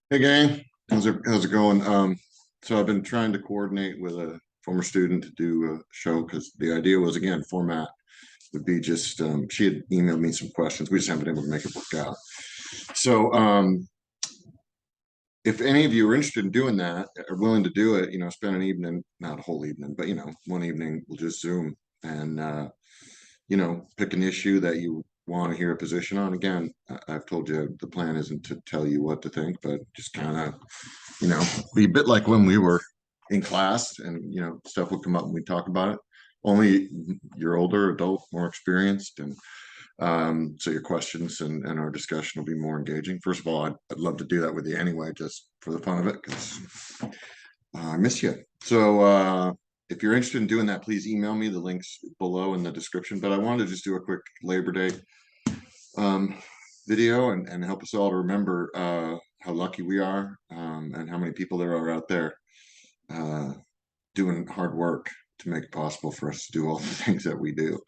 Hey gang, how's it going? So I've been trying to coordinate with a former student to do a show because the idea was again format would be just she had emailed me some questions. We just haven't been able to make it work out. So if any of you are interested in doing that, are willing to do it, spend an evening, not a whole evening, but one evening we'll just Zoom and pick an issue that you want to hear a position on. Again, I've told you the plan isn't to tell you what to think, but just kind of be a bit like when we were in class and, stuff would come up and we talk about it. Only you're older, adult, more experienced. And so your questions and our discussion will be more engaging. First of all, I'd love to do that with you anyway, just for the fun of it, because I miss you. So if you're interested in doing that, please email me. The links below in the description. But I wanted to just do a quick Labor Day um, video and help us all to remember how lucky we are and how many people there are out there uh, doing hard work to make it possible for us to do all the things that we do.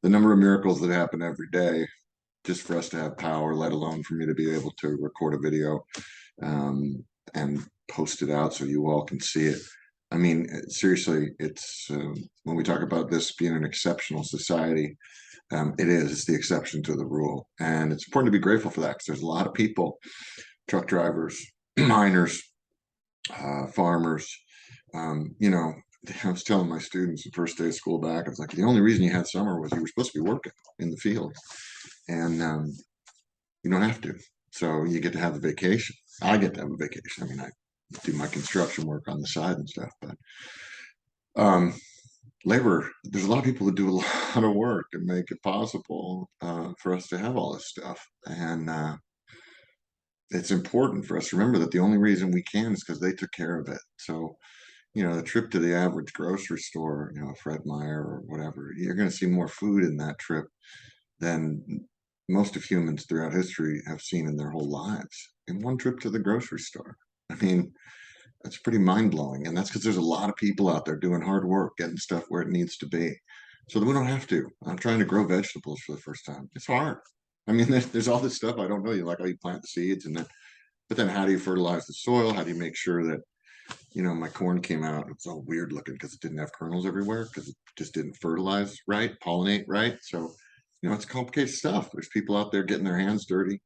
The number of miracles that happen every day just for us to have power, let alone for me to be able to record a video and post it out so you all can see it. I mean, seriously, it's when we talk about this being an exceptional society, it is. It's the exception to the rule. And it's important to be grateful for that because there's a lot of people, truck drivers, miners, farmers. I was telling my students the first day of school back, I was like, the only reason you had summer was you were supposed to be working in the field. And you don't have to. So you get to have a vacation. I get to have a vacation. I mean, I do my construction work on the side and stuff, but um, labor, there's a lot of people that do a lot of work and make it possible for us to have all this stuff. And it's important for us to remember that the only reason we can is because they took care of it. So, the trip to the average grocery store, Fred Meyer or whatever, you're going to see more food in that trip than most of humans throughout history have seen in their whole lives in one trip to the grocery store. I mean, that's pretty mind blowing. And that's because there's a lot of people out there doing hard work, getting stuff where it needs to be so that we don't have to. I'm trying to grow vegetables for the first time. It's hard. I mean, there's all this stuff I don't know. You like how you plant the seeds and then, but then how do you fertilize the soil? How do you make sure that, my corn came out? It's all weird looking because it didn't have kernels everywhere because it just didn't fertilize right, pollinate right. So, it's complicated stuff. There's people out there getting their hands dirty,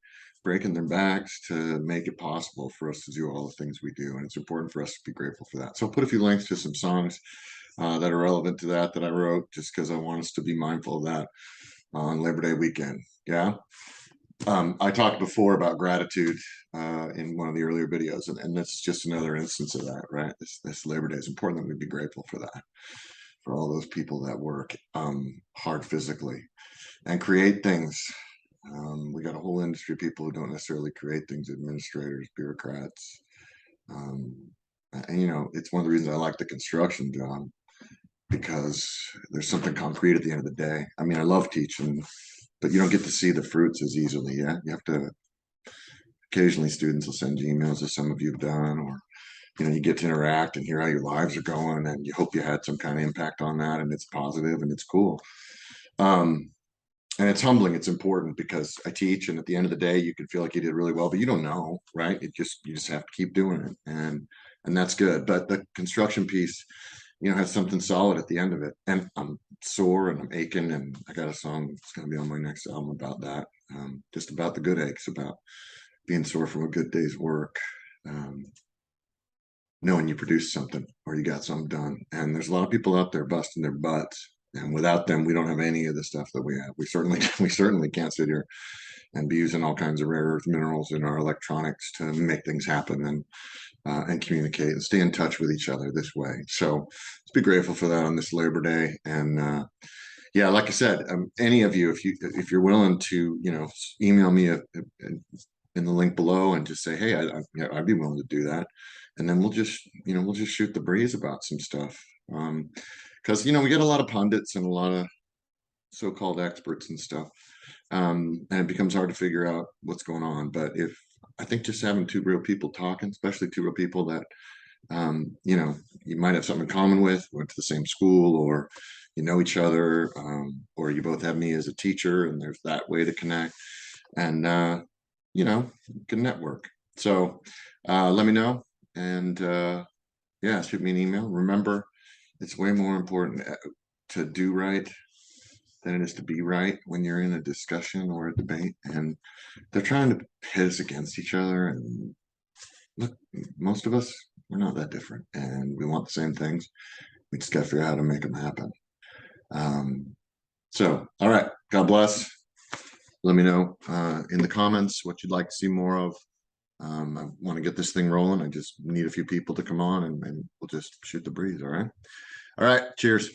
breaking their backs to make it possible for us to do all the things we do. And it's important for us to be grateful for that. So I'll put a few links to some songs that are relevant to that I wrote just because I want us to be mindful of that on Labor Day weekend. Yeah. I talked before about gratitude in one of the earlier videos, and that's just another instance of that, right? This Labor Day is important that we be grateful for that, for all those people that work hard physically and create things. We got a whole industry of people who don't necessarily create things, administrators, bureaucrats. Um, and, it's one of the reasons I like the construction job because there's something concrete at the end of the day. I mean, I love teaching, but you don't get to see the fruits as easily. Yeah. You have to, occasionally students will send you emails as some of you have done, or, you get to interact and hear how your lives are going and you hope you had some kind of impact on that and it's positive and it's cool. Um, and it's humbling. It's important because I teach, and at the end of the day, you can feel like you did really well, but you don't know, right? You just have to keep doing it, and that's good. But the construction piece, has something solid at the end of it. And I'm sore and I'm aching, and I got a song that's going to be on my next album about that, just about the good aches, about being sore from a good day's work. Knowing you produced something or you got something done. And there's a lot of people out there busting their butts. And without them, we don't have any of the stuff that we have. We certainly can't sit here and be using all kinds of rare earth minerals in our electronics to make things happen and communicate and stay in touch with each other this way. So let's be grateful for that on this Labor Day. And yeah, like I said, any of you, if you're willing to, email me in the link below and just say, hey, I'd be willing to do that, and then we'll just shoot the breeze about some stuff. Because we get a lot of pundits and a lot of so-called experts and stuff, and it becomes hard to figure out what's going on. But if I think just having two real people talking, especially two real people that you might have something in common with, went to the same school, or each other, or you both have me as a teacher, and there's that way to connect, and you can network. So let me know, and yeah, shoot me an email. Remember, it's way more important to do right than it is to be right when you're in a discussion or a debate. And they're trying to pit us against each other. And look, most of us, we're not that different, and we want the same things. We just got to figure out how to make them happen. So, all right, God bless. Let me know in the comments what you'd like to see more of. I want to get this thing rolling. I just need a few people to come on, and we'll just shoot the breeze. All right. All right. Cheers.